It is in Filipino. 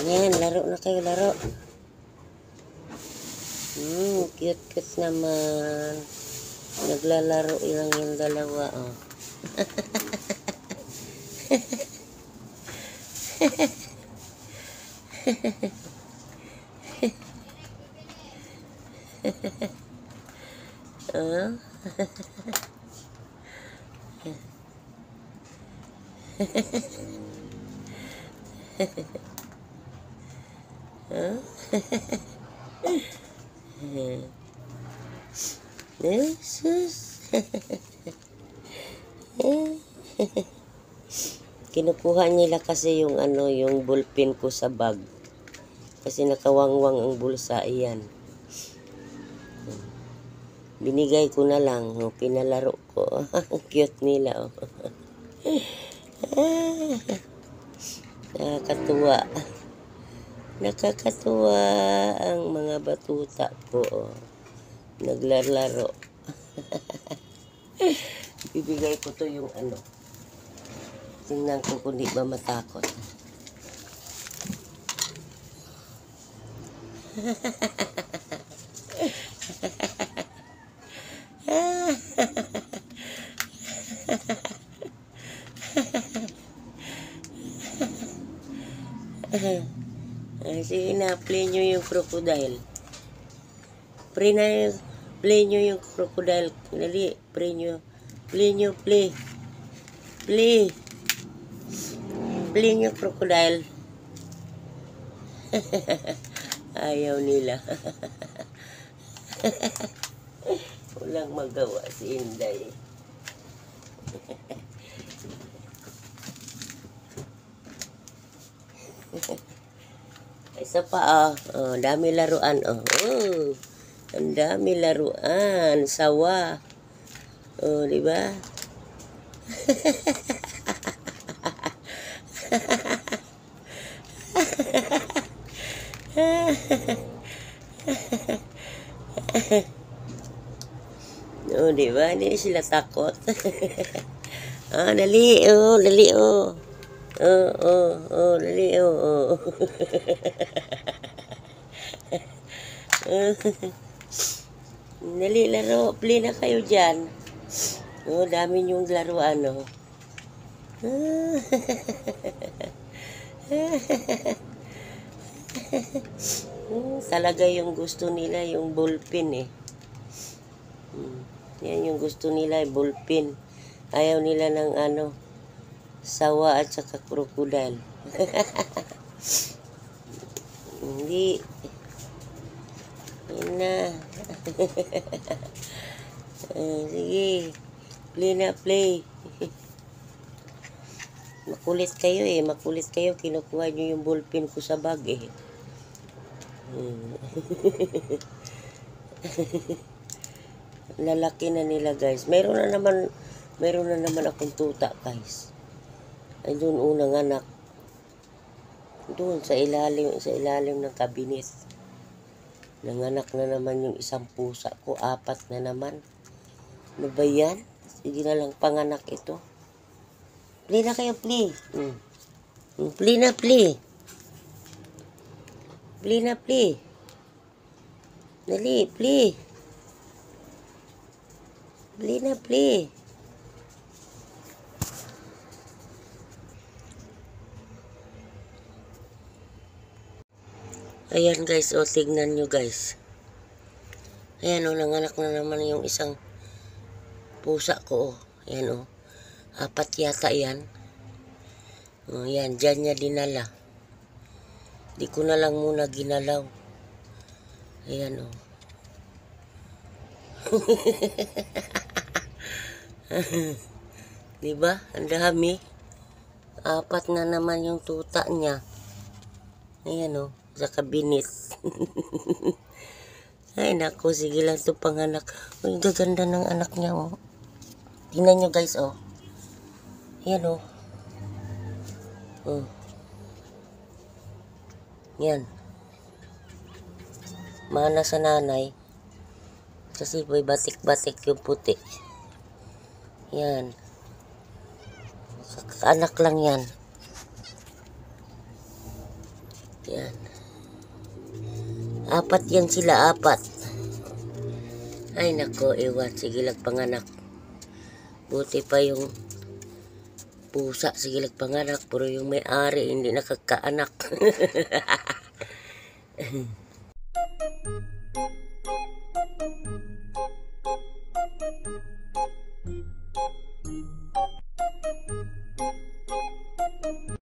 Yan, laro na kayo, laro. Cute naman. Naglalaro lang yung dalawa, oh. Oh. Oh. Kinukuha nila kasi yung yung ballpen ko sa bag. Kasi nakawangwang ang bulsa, iyan. Binigay ko na lang, pinalaro ko. Cute nila, oh. Nakakatuwa. Nakakatuwa ang mga batuta ko, oh. Naglalaro. Bibigay ko to yung Tingnan ko kung di ba matakot. Sige na, play nyo yung crocodile. Play nyo yung crocodile. Dali, play nyo. Play nyo, play. Play. Play nyo crocodile. Ayaw nila. Walang magawa si Inday. Isa pa, oh, dami laruan, oh. Oh, ang dami laruan, sawa. Oh, di ba? Oh, di ba? Hindi sila takot. Dali, oh, dali, oh. Dali, oh. Dali, laro. Play na kayo dyan. Oh, dami yung laruan, oh. Talaga yung gusto nila, yung ballpen, eh. Yan yung gusto nila, ballpen. Ayaw nila ng sawa at saka crocodile. Hindi. Yan na. Sige. Play na, play. Makulit kayo, eh. Makulit kayo. Kinukuha nyo yung ballpen ko sa bag, eh. Lalaki na nila, guys. Meron na naman akong tuta, guys. Ay, doon unang anak. Doon sa ilalim ng kabinet. Nanganak na naman yung isang pusa ko. 4 na naman. Ano ba yan? Sige na lang panganak ito. Play na kayo, play. Play na, play. Play na, play. Dali, play. Play na, play. Ayan, guys, o, tignan nyo, guys. Ayan, o, nanganak na naman yung isang pusa ko, o. Ayan, o. 4 yata yan. O, yan, dyan niya dinala. Di ko na lang muna ginalaw. Ayan, o. Diba? Ang dami. 4 na naman yung tuta niya. Ayan, o. Sa kabinet. Ay, naku. Sige lang ito panganak. Uy, gaganda ng anak niya, o. Tingnan nyo, guys, o. Ayan, o. Yan. Mana sa nanay. Kasi may batik-batik yung puti. Yan. Anak lang yan. Yan. Apat yan sila, apat. Ay nako, iwan. Sige panganak. Buti pa yung pusa, sige panganak. Pero yung may-ari, hindi nakakaanak.